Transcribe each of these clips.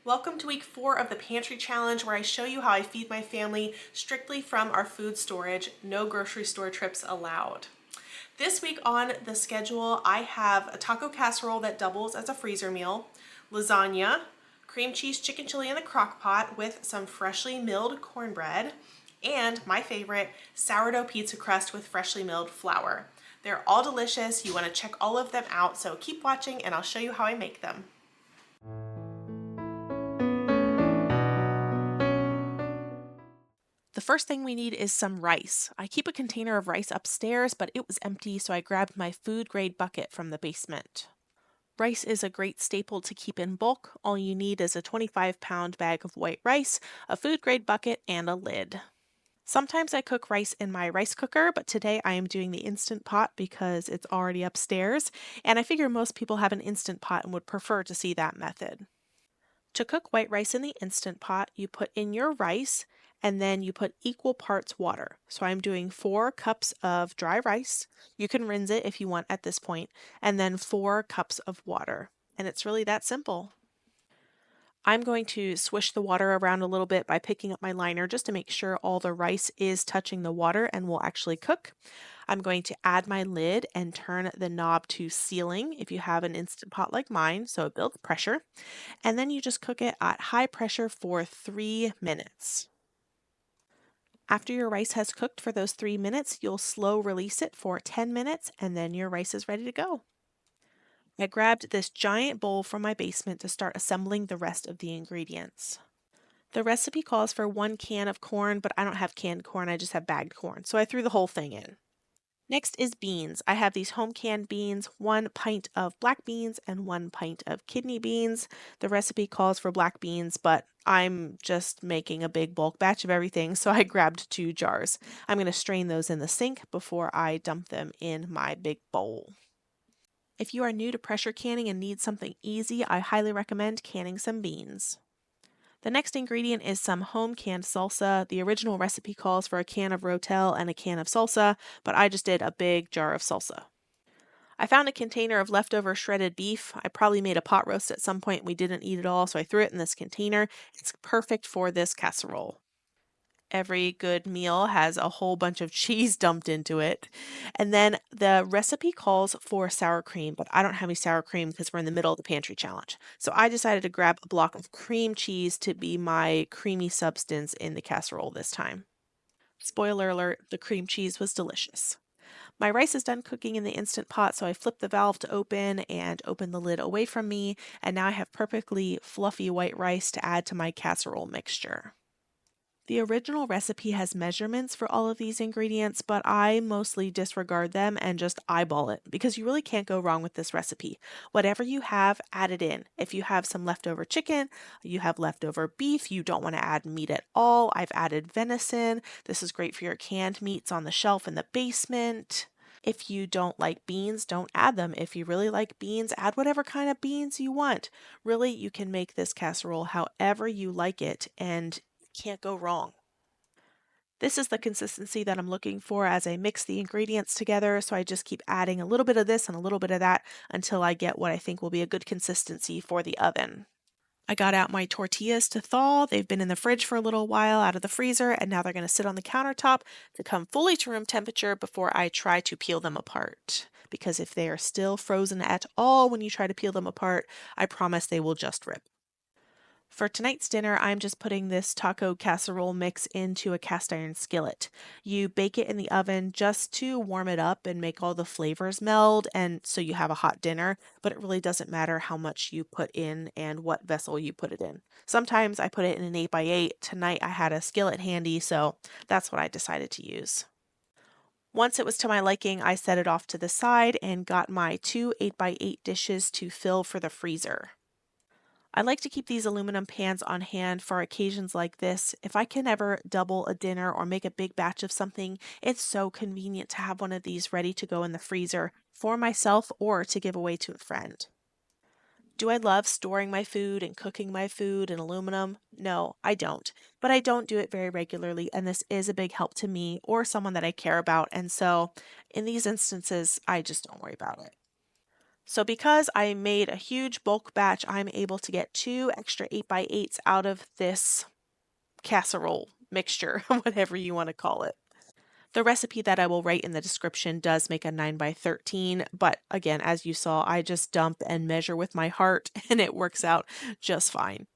Welcome to week 4 of the Pantry Challenge, where I show you how I feed my family strictly from our food storage, no grocery store trips allowed. This week on the schedule, I have a taco casserole that doubles as a freezer meal, lasagna, cream cheese chicken chili in the crock pot with some freshly milled cornbread, and my favorite, sourdough pizza crust with freshly milled flour. They're all delicious. You want to check all of them out, so keep watching and I'll show you how I make them. The first thing we need is some rice. I keep a container of rice upstairs, but it was empty, so I grabbed my food grade bucket from the basement. Rice is a great staple to keep in bulk. All you need is a 25-pound bag of white rice, a food grade bucket, and a lid. Sometimes I cook rice in my rice cooker, but today I am doing the Instant Pot because it's already upstairs, and I figure most people have an Instant Pot and would prefer to see that method. To cook white rice in the Instant Pot, you put in your rice and then you put equal parts water. So I'm doing 4 cups of dry rice. You can rinse it if you want at this point, and then 4 cups of water. And it's really that simple. I'm going to swish the water around a little bit by picking up my liner just to make sure all the rice is touching the water and will actually cook. I'm going to add my lid and turn the knob to sealing if you have an Instant Pot like mine, so it builds pressure. And then you just cook it at high pressure for 3 minutes. After your rice has cooked for those 3 minutes, you'll slow release it for 10 minutes and then your rice is ready to go. I grabbed this giant bowl from my basement to start assembling the rest of the ingredients. The recipe calls for 1 can of corn, but I don't have canned corn, I just have bagged corn, so I threw the whole thing in. Next is beans. I have these home canned beans, 1 pint of black beans and 1 pint of kidney beans. The recipe calls for black beans, but I'm just making a big bulk batch of everything, so I grabbed 2 jars. I'm going to strain those in the sink before I dump them in my big bowl. If you are new to pressure canning and need something easy, I highly recommend canning some beans. The next ingredient is some home canned salsa. The original recipe calls for a can of Rotel and a can of salsa, but I just did a big jar of salsa. I found a container of leftover shredded beef. I probably made a pot roast at some point. We didn't eat it all, so I threw it in this container. It's perfect for this casserole. Every good meal has a whole bunch of cheese dumped into it. And then the recipe calls for sour cream, but I don't have any sour cream because we're in the middle of the pantry challenge. So I decided to grab a block of cream cheese to be my creamy substance in the casserole this time. Spoiler alert, the cream cheese was delicious. My rice is done cooking in the Instant Pot, so I flip the valve to open and open the lid away from me, and now I have perfectly fluffy white rice to add to my casserole mixture. The original recipe has measurements for all of these ingredients, but I mostly disregard them and just eyeball it because you really can't go wrong with this recipe. Whatever you have, add it in. If you have some leftover chicken, you have leftover beef, you don't want to add meat at all, I've added venison. This is great for your canned meats on the shelf in the basement. If you don't like beans, don't add them. If you really like beans, add whatever kind of beans you want. Really, you can make this casserole however you like it, and can't go wrong. This is the consistency that I'm looking for as I mix the ingredients together, so I just keep adding a little bit of this and a little bit of that until I get what I think will be a good consistency for the oven. I got out my tortillas to thaw. They've been in the fridge for a little while out of the freezer, and now they're going to sit on the countertop to come fully to room temperature before I try to peel them apart. Because if they are still frozen at all when you try to peel them apart, I promise they will just rip. For tonight's dinner, I'm just putting this taco casserole mix into a cast iron skillet. You bake it in the oven just to warm it up and make all the flavors meld, and so you have a hot dinner, but it really doesn't matter how much you put in and what vessel you put it in. Sometimes I put it in an 8x8. Tonight I had a skillet handy, so that's what I decided to use. Once it was to my liking, I set it off to the side and got my 2 8x8 dishes to fill for the freezer. I like to keep these aluminum pans on hand for occasions like this. If I can ever double a dinner or make a big batch of something, it's so convenient to have one of these ready to go in the freezer for myself or to give away to a friend. Do I love storing my food and cooking my food in aluminum? No, I don't. But I don't do it very regularly, and this is a big help to me or someone that I care about, and so in these instances, I just don't worry about it. So because I made a huge bulk batch, I'm able to get 2 extra 8x8s out of this casserole mixture, whatever you want to call it. The recipe that I will write in the description does make a 9x13, but again, as you saw, I just dump and measure with my heart and it works out just fine.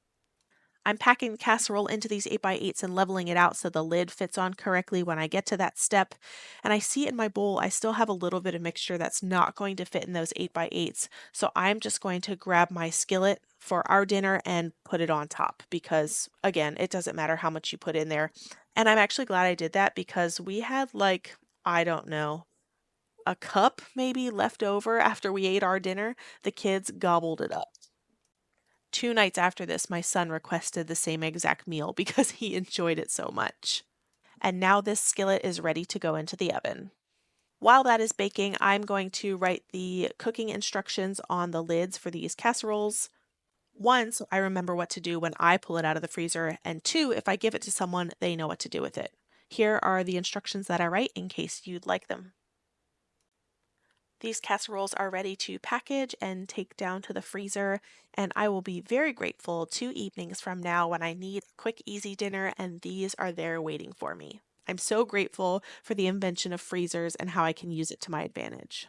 I'm packing the casserole into these 8x8s and leveling it out so the lid fits on correctly when I get to that step. And I see in my bowl, I still have a little bit of mixture that's not going to fit in those 8x8s. So I'm just going to grab my skillet for our dinner and put it on top because, again, it doesn't matter how much you put in there. And I'm actually glad I did that because we had like, I don't know, a cup maybe left over after we ate our dinner. The kids gobbled it up. 2 nights after this, my son requested the same exact meal because he enjoyed it so much. And now this skillet is ready to go into the oven. While that is baking, I'm going to write the cooking instructions on the lids for these casseroles. One, so I remember what to do when I pull it out of the freezer, and two, if I give it to someone, they know what to do with it. Here are the instructions that I write in case you'd like them. These casseroles are ready to package and take down to the freezer, and I will be very grateful 2 evenings from now when I need a quick, easy dinner, and these are there waiting for me. I'm so grateful for the invention of freezers and how I can use it to my advantage.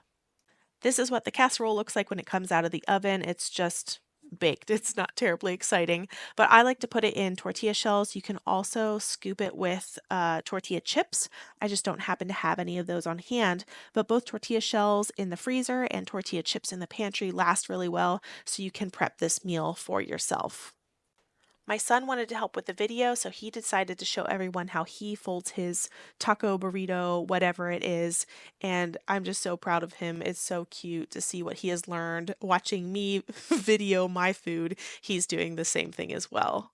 This is what the casserole looks like when it comes out of the oven. It's just baked. It's not terribly exciting, but I like to put it in tortilla shells. You can also scoop it with tortilla chips. I just don't happen to have any of those on hand, but both tortilla shells in the freezer and tortilla chips in the pantry last really well, so you can prep this meal for yourself. My son wanted to help with the video, so he decided to show everyone how he folds his taco burrito, whatever it is, and I'm just so proud of him. It's so cute to see what he has learned watching me video my food. He's doing the same thing as well.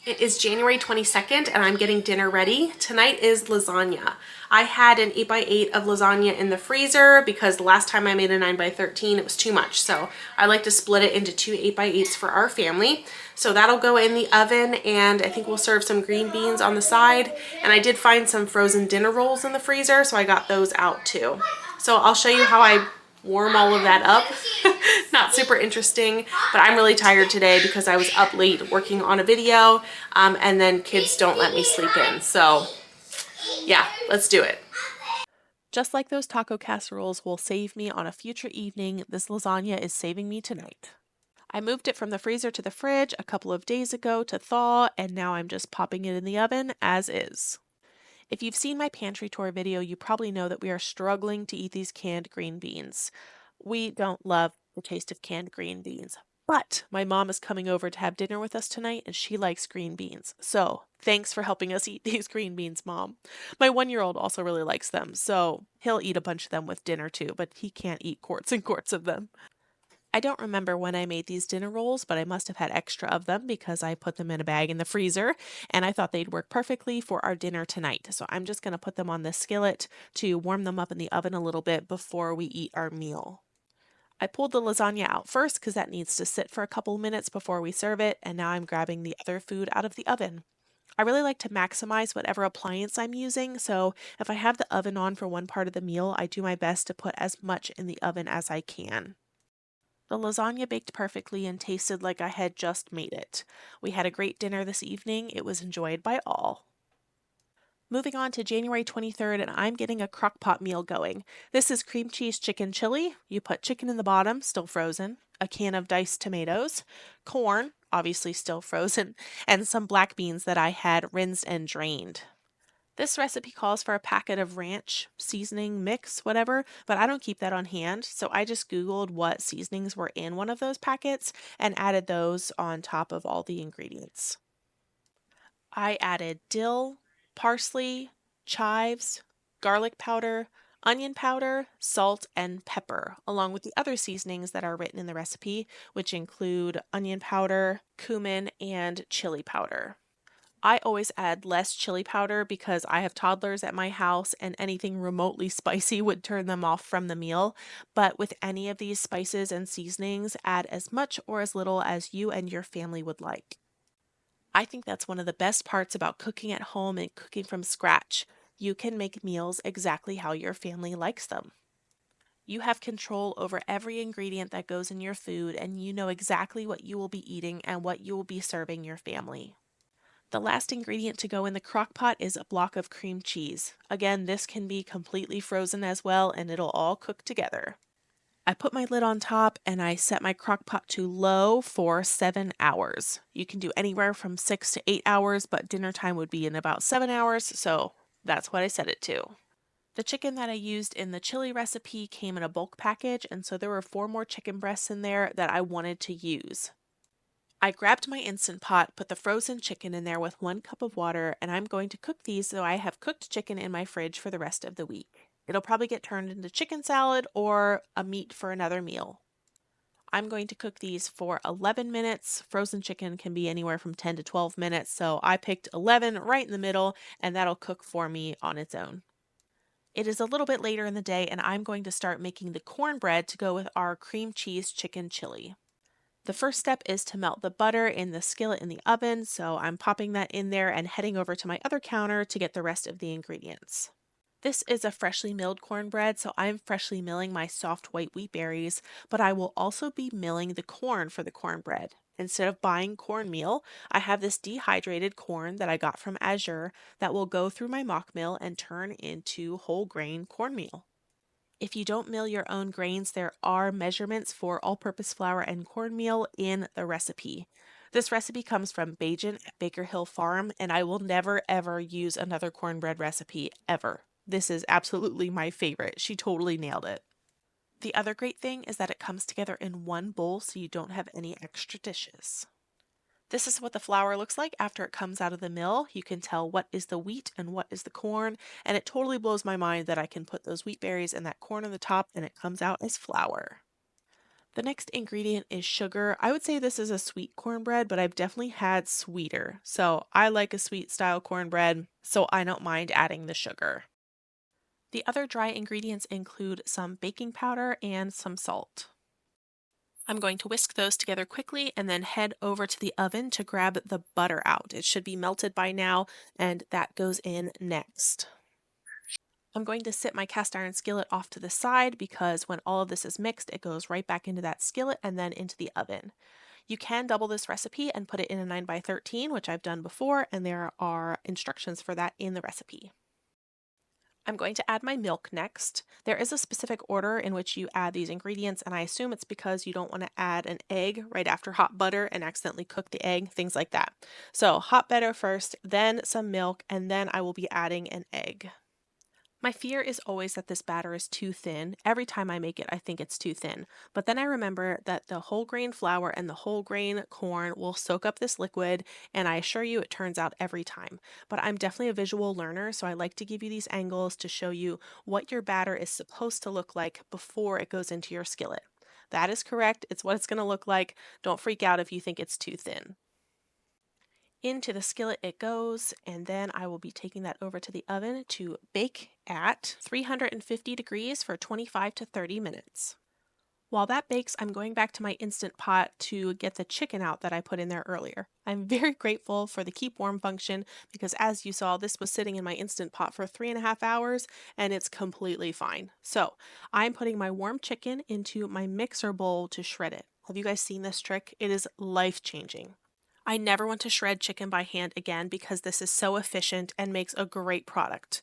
It is January 22nd and I'm getting dinner ready. Tonight is lasagna. I had an 8x8 of lasagna in the freezer because the last time I made a 9x13 it was too much. So I like to split it into 2 8x8s for our family. So that'll go in the oven and I think we'll serve some green beans on the side. And I did find some frozen dinner rolls in the freezer, so I got those out too. So I'll show you how I warm all of that up. Not super interesting, but I'm really tired today because I was up late working on a video and then kids don't let me sleep in. So yeah, let's do it. Just like those taco casseroles will save me on a future evening, this lasagna is saving me tonight. I moved it from the freezer to the fridge a couple of days ago to thaw, and now I'm just popping it in the oven as is. If you've seen my pantry tour video, you probably know that we are struggling to eat these canned green beans. We don't love the taste of canned green beans, but my mom is coming over to have dinner with us tonight and she likes green beans. So thanks for helping us eat these green beans, Mom. My 1-year-old also really likes them, so he'll eat a bunch of them with dinner too, but he can't eat quarts and quarts of them. I don't remember when I made these dinner rolls, but I must have had extra of them because I put them in a bag in the freezer and I thought they'd work perfectly for our dinner tonight. So I'm just going to put them on the skillet to warm them up in the oven a little bit before we eat our meal. I pulled the lasagna out first because that needs to sit for a couple minutes before we serve it, and now I'm grabbing the other food out of the oven. I really like to maximize whatever appliance I'm using, so if I have the oven on for one part of the meal, I do my best to put as much in the oven as I can. The lasagna baked perfectly and tasted like I had just made it. We had a great dinner this evening. It was enjoyed by all. Moving on to January 23rd, and I'm getting a crock pot meal going. This is cream cheese chicken chili. You put chicken in the bottom, still frozen, a can of diced tomatoes, corn, obviously still frozen, and some black beans that I had rinsed and drained. This recipe calls for a packet of ranch seasoning mix, whatever, but I don't keep that on hand, so I just Googled what seasonings were in one of those packets and added those on top of all the ingredients. I added dill, parsley, chives, garlic powder, onion powder, salt, and pepper, along with the other seasonings that are written in the recipe, which include onion powder, cumin, and chili powder. I always add less chili powder because I have toddlers at my house and anything remotely spicy would turn them off from the meal. But with any of these spices and seasonings, add as much or as little as you and your family would like. I think that's one of the best parts about cooking at home and cooking from scratch. You can make meals exactly how your family likes them. You have control over every ingredient that goes in your food, and you know exactly what you will be eating and what you will be serving your family. The last ingredient to go in the crock pot is a block of cream cheese. Again, this can be completely frozen as well, and it'll all cook together. I put my lid on top and I set my crock pot to low for 7 hours. You can do anywhere from 6 to 8 hours, but dinner time would be in about 7 hours, so that's what I set it to. The chicken that I used in the chili recipe came in a bulk package, and so there were 4 more chicken breasts in there that I wanted to use. I grabbed my Instant Pot, put the frozen chicken in there with 1 cup of water, and I'm going to cook these so I have cooked chicken in my fridge for the rest of the week. It'll probably get turned into chicken salad or a meat for another meal. I'm going to cook these for 11 minutes. Frozen chicken can be anywhere from 10 to 12 minutes, so I picked 11 right in the middle, and that'll cook for me on its own. It is a little bit later in the day, and I'm going to start making the cornbread to go with our cream cheese chicken chili. The first step is to melt the butter in the skillet in the oven, so I'm popping that in there and heading over to my other counter to get the rest of the ingredients. This is a freshly milled cornbread, so I'm freshly milling my soft white wheat berries, but I will also be milling the corn for the cornbread. Instead of buying cornmeal, I have this dehydrated corn that I got from Azure that will go through my mock mill and turn into whole grain cornmeal. If you don't mill your own grains, there are measurements for all-purpose flour and cornmeal in the recipe. This recipe comes from Bajan at Baker Hill Farm, and I will never ever use another cornbread recipe ever. This is absolutely my favorite. She totally nailed it. The other great thing is that it comes together in one bowl so you don't have any extra dishes. This is what the flour looks like after it comes out of the mill. You can tell what is the wheat and what is the corn, and it totally blows my mind that I can put those wheat berries and that corn on the top and it comes out as flour. The next ingredient is sugar. I would say this is a sweet cornbread, but I've definitely had sweeter. So I like a sweet style cornbread, so I don't mind adding the sugar. The other dry ingredients include some baking powder and some salt. I'm going to whisk those together quickly and then head over to the oven to grab the butter out. It should be melted by now, and that goes in next. I'm going to sit my cast iron skillet off to the side because when all of this is mixed, it goes right back into that skillet and then into the oven. You can double this recipe and put it in a 9x13, which I've done before, and there are instructions for that in the recipe. I'm going to add my milk next. There is a specific order in which you add these ingredients, and I assume it's because you don't want to add an egg right after hot butter and accidentally cook the egg, things like that. So hot butter first, then some milk, and then I will be adding an egg. My fear is always that this batter is too thin. Every time I make it, I think it's too thin. But then I remember that the whole grain flour and the whole grain corn will soak up this liquid, and I assure you it turns out every time. But I'm definitely a visual learner, so I like to give you these angles to show you what your batter is supposed to look like before it goes into your skillet. That is correct. It's what it's going to look like. Don't freak out if you think it's too thin. Into the skillet it goes, and then I will be taking that over to the oven to bake at 350 degrees for 25 to 30 minutes. While that bakes, I'm going back to my Instant Pot to get the chicken out that I put in there earlier. I'm very grateful for the keep warm function because as you saw, this was sitting in my Instant Pot for 3.5 hours and it's completely fine. So I'm putting my warm chicken into my mixer bowl to shred it. Have you guys seen this trick? It is life-changing. I never want to shred chicken by hand again because this is so efficient and makes a great product.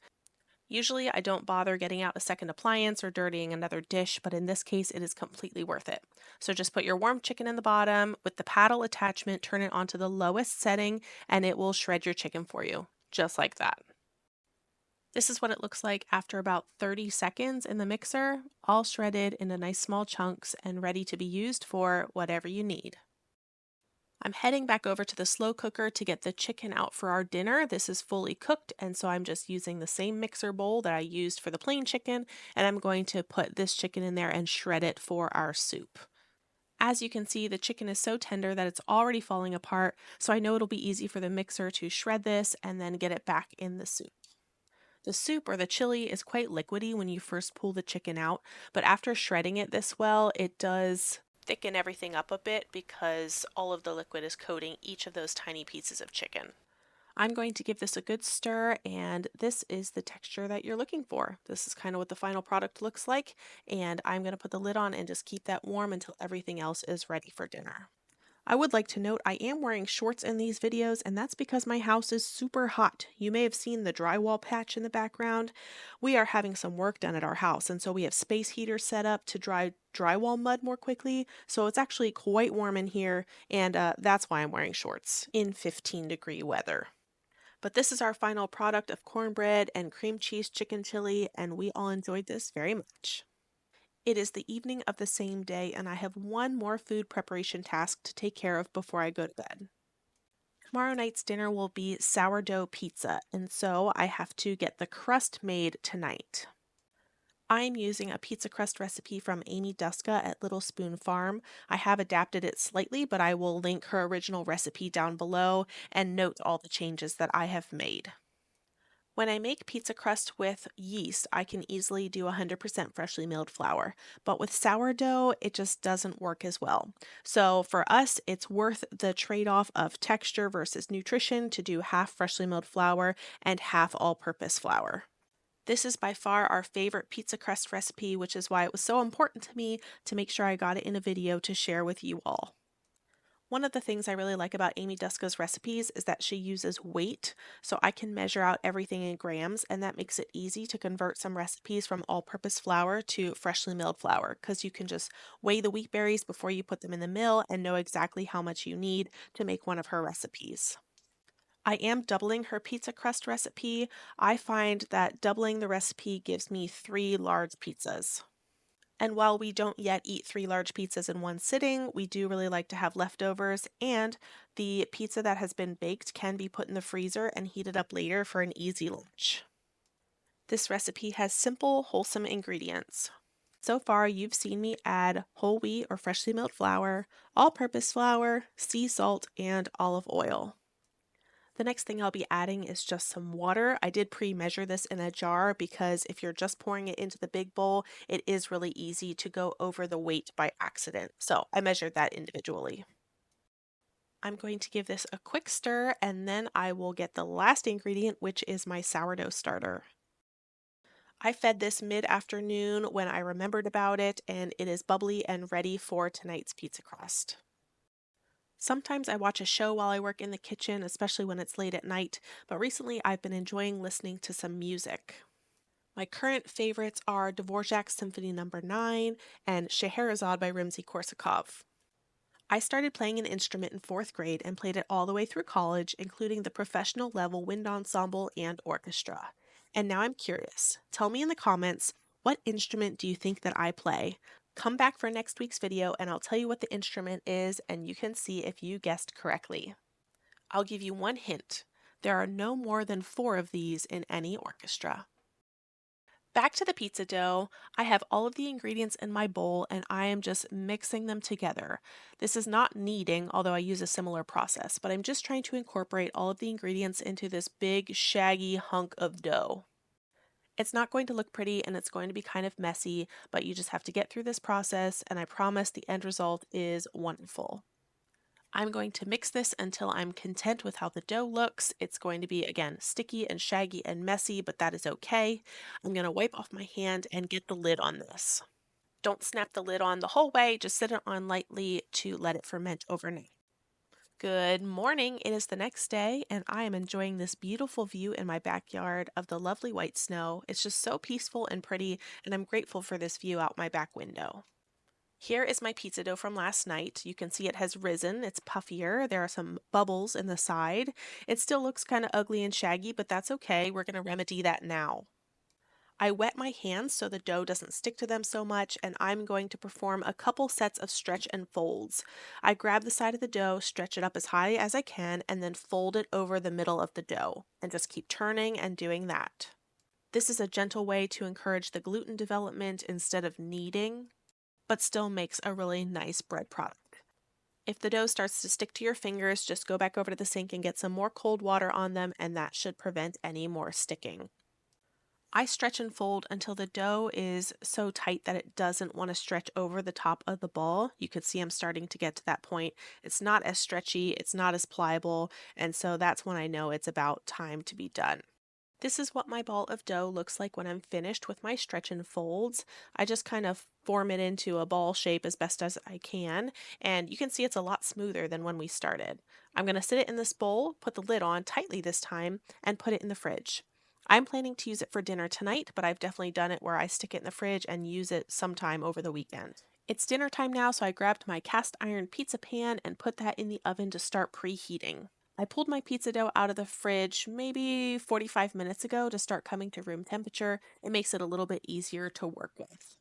Usually I don't bother getting out a second appliance or dirtying another dish, but in this case it is completely worth it. So just put your warm chicken in the bottom with the paddle attachment, turn it onto the lowest setting, and it will shred your chicken for you, just like that. This is what it looks like after about 30 seconds in the mixer, all shredded into nice small chunks and ready to be used for whatever you need. I'm heading back over to the slow cooker to get the chicken out for our dinner. This is fully cooked, and so I'm just using the same mixer bowl that I used for the plain chicken, and I'm going to put this chicken in there and shred it for our soup. As you can see, the chicken is so tender that it's already falling apart, so I know it'll be easy for the mixer to shred this and then get it back in the soup. The soup or the chili is quite liquidy when you first pull the chicken out, but after shredding it this well, it does thicken everything up a bit because all of the liquid is coating each of those tiny pieces of chicken. I'm going to give this a good stir, and this is the texture that you're looking for. This is kind of what the final product looks like, and I'm going to put the lid on and just keep that warm until everything else is ready for dinner. I would like to note I am wearing shorts in these videos, and that's because my house is super hot. You may have seen the drywall patch in the background. We are having some work done at our house, and so we have space heaters set up to dry drywall mud more quickly. So it's actually quite warm in here, and that's why I'm wearing shorts in 15-degree weather. But this is our final product of cornbread and cream cheese chicken chili, and we all enjoyed this very much. It is the evening of the same day, and I have one more food preparation task to take care of before I go to bed. Tomorrow night's dinner will be sourdough pizza, and so I have to get the crust made tonight. I'm using a pizza crust recipe from Amy Duska at Little Spoon Farm. I have adapted it slightly, but I will link her original recipe down below and note all the changes that I have made. When I make pizza crust with yeast, I can easily do 100% freshly milled flour, but with sourdough, it just doesn't work as well. So for us, it's worth the trade-off of texture versus nutrition to do half freshly milled flour and half all-purpose flour. This is by far our favorite pizza crust recipe, which is why it was so important to me to make sure I got it in a video to share with you all. One of the things I really like about Amy Duska's recipes is that she uses weight, so I can measure out everything in grams, and that makes it easy to convert some recipes from all-purpose flour to freshly milled flour, because you can just weigh the wheat berries before you put them in the mill and know exactly how much you need to make one of her recipes. I am doubling her pizza crust recipe. I find that doubling the recipe gives me 3 large pizzas. And while we don't yet eat 3 large pizzas in one sitting, we do really like to have leftovers, and the pizza that has been baked can be put in the freezer and heated up later for an easy lunch. This recipe has simple, wholesome ingredients. So far, you've seen me add whole wheat or freshly milled flour, all-purpose flour, sea salt, and olive oil. The next thing I'll be adding is just some water. I did pre-measure this in a jar because if you're just pouring it into the big bowl, it is really easy to go over the weight by accident. So I measured that individually. I'm going to give this a quick stir, and then I will get the last ingredient, which is my sourdough starter. I fed this mid-afternoon when I remembered about it, and it is bubbly and ready for tonight's pizza crust. Sometimes I watch a show while I work in the kitchen, especially when it's late at night, but recently I've been enjoying listening to some music. My current favorites are Dvorak's Symphony No. 9 and Scheherazade by Rimsky-Korsakov. I started playing an instrument in 4th grade and played it all the way through college, including the professional level wind ensemble and orchestra. And now I'm curious. Tell me in the comments, what instrument do you think that I play? Come back for next week's video and I'll tell you what the instrument is and you can see if you guessed correctly. I'll give you one hint. There are no more than 4 of these in any orchestra. Back to the pizza dough, I have all of the ingredients in my bowl and I am just mixing them together. This is not kneading, although I use a similar process, but I'm just trying to incorporate all of the ingredients into this big, shaggy hunk of dough. It's not going to look pretty and it's going to be kind of messy, but you just have to get through this process and I promise the end result is wonderful. I'm going to mix this until I'm content with how the dough looks. It's going to be, again, sticky and shaggy and messy, but that is okay. I'm going to wipe off my hand and get the lid on this. Don't snap the lid on the whole way, just sit it on lightly to let it ferment overnight. Good morning, it is the next day, and I am enjoying this beautiful view in my backyard of the lovely white snow. It's just so peaceful and pretty, and I'm grateful for this view out my back window. Here is my pizza dough from last night. You can see it has risen, it's puffier, there are some bubbles in the side. It still looks kind of ugly and shaggy, but that's okay, we're going to remedy that now. I wet my hands so the dough doesn't stick to them so much, and I'm going to perform a couple sets of stretch and folds. I grab the side of the dough, stretch it up as high as I can, and then fold it over the middle of the dough, and just keep turning and doing that. This is a gentle way to encourage the gluten development instead of kneading, but still makes a really nice bread product. If the dough starts to stick to your fingers, just go back over to the sink and get some more cold water on them, and that should prevent any more sticking. I stretch and fold until the dough is so tight that it doesn't want to stretch over the top of the ball. You could see I'm starting to get to that point. It's not as stretchy, it's not as pliable, and so that's when I know it's about time to be done. This is what my ball of dough looks like when I'm finished with my stretch and folds. I just kind of form it into a ball shape as best as I can, and you can see it's a lot smoother than when we started. I'm going to sit it in this bowl, put the lid on tightly this time, and put it in the fridge. I'm planning to use it for dinner tonight, but I've definitely done it where I stick it in the fridge and use it sometime over the weekend. It's dinner time now, so I grabbed my cast iron pizza pan and put that in the oven to start preheating. I pulled my pizza dough out of the fridge maybe 45 minutes ago to start coming to room temperature. It makes it a little bit easier to work with.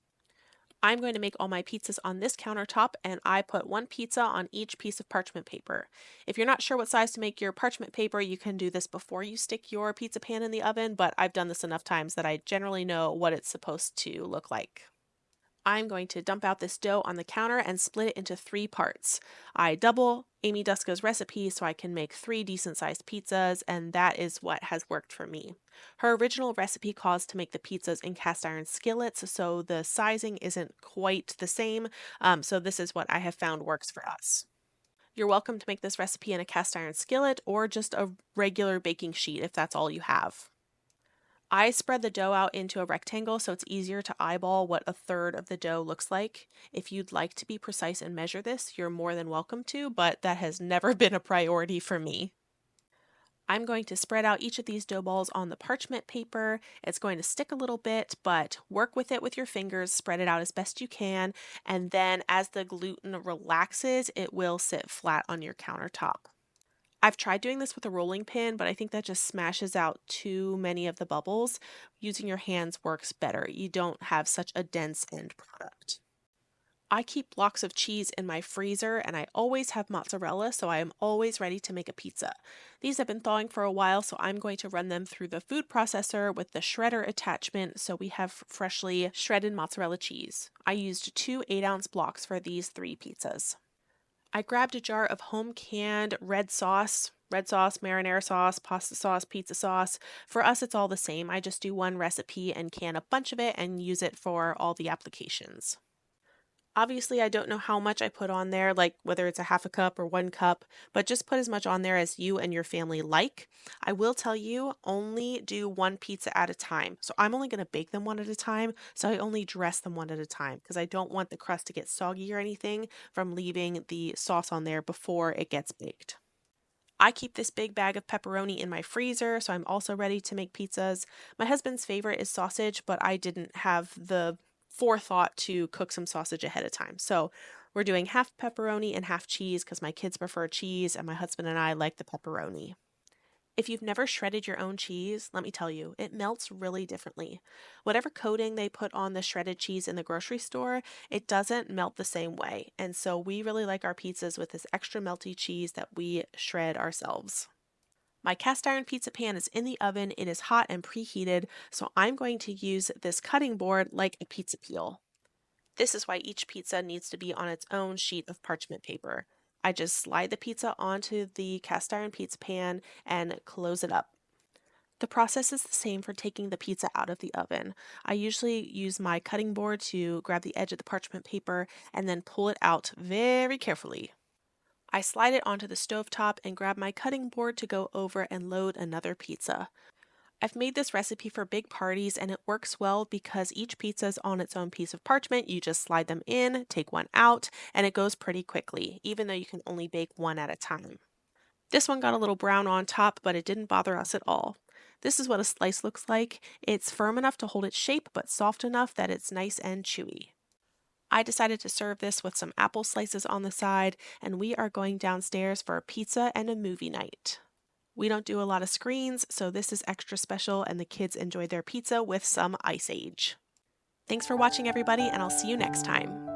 I'm going to make all my pizzas on this countertop, and I put one pizza on each piece of parchment paper. If you're not sure what size to make your parchment paper, you can do this before you stick your pizza pan in the oven, but I've done this enough times that I generally know what it's supposed to look like. I'm going to dump out this dough on the counter and split it into 3 parts. I double Amy Duska's recipe so I can make 3 decent-sized pizzas, and that is what has worked for me. Her original recipe calls to make the pizzas in cast iron skillets, so the sizing isn't quite the same, so this is what I have found works for us. You're welcome to make this recipe in a cast iron skillet or just a regular baking sheet if that's all you have. I spread the dough out into a rectangle so it's easier to eyeball what a third of the dough looks like. If you'd like to be precise and measure this, you're more than welcome to, but that has never been a priority for me. I'm going to spread out each of these dough balls on the parchment paper. It's going to stick a little bit, but work with it with your fingers, spread it out as best you can, and then as the gluten relaxes, it will sit flat on your countertop. I've tried doing this with a rolling pin, but I think that just smashes out too many of the bubbles. Using your hands works better. You don't have such a dense end product. I keep blocks of cheese in my freezer and I always have mozzarella, so I am always ready to make a pizza. These have been thawing for a while, so I'm going to run them through the food processor with the shredder attachment so we have freshly shredded mozzarella cheese. I used 2 8-ounce blocks for these 3 pizzas. I grabbed a jar of home canned red sauce, marinara sauce, pasta sauce, pizza sauce. For us, it's all the same. I just do one recipe and can a bunch of it and use it for all the applications. Obviously, I don't know how much I put on there, like whether it's a half a cup or 1 cup, but just put as much on there as you and your family like. I will tell you, only do one pizza at a time. So I'm only going to bake them one at a time. So I only dress them one at a time because I don't want the crust to get soggy or anything from leaving the sauce on there before it gets baked. I keep this big bag of pepperoni in my freezer, so I'm also ready to make pizzas. My husband's favorite is sausage, but I didn't have the forethought to cook some sausage ahead of time. So we're doing half pepperoni and half cheese because my kids prefer cheese and my husband and I like the pepperoni. If you've never shredded your own cheese, let me tell you, it melts really differently. Whatever coating they put on the shredded cheese in the grocery store, it doesn't melt the same way. And so we really like our pizzas with this extra melty cheese that we shred ourselves. My cast iron pizza pan is in the oven. It is hot and preheated, so I'm going to use this cutting board like a pizza peel. This is why each pizza needs to be on its own sheet of parchment paper. I just slide the pizza onto the cast iron pizza pan and close it up. The process is the same for taking the pizza out of the oven. I usually use my cutting board to grab the edge of the parchment paper and then pull it out very carefully. I slide it onto the stovetop and grab my cutting board to go over and load another pizza. I've made this recipe for big parties and it works well because each pizza is on its own piece of parchment. You just slide them in, take one out, and it goes pretty quickly, even though you can only bake one at a time. This one got a little brown on top, but it didn't bother us at all. This is what a slice looks like. It's firm enough to hold its shape, but soft enough that it's nice and chewy. I decided to serve this with some apple slices on the side, and we are going downstairs for a pizza and a movie night. We don't do a lot of screens, so this is extra special, and the kids enjoy their pizza with some Ice Age. Thanks for watching, everybody, and I'll see you next time.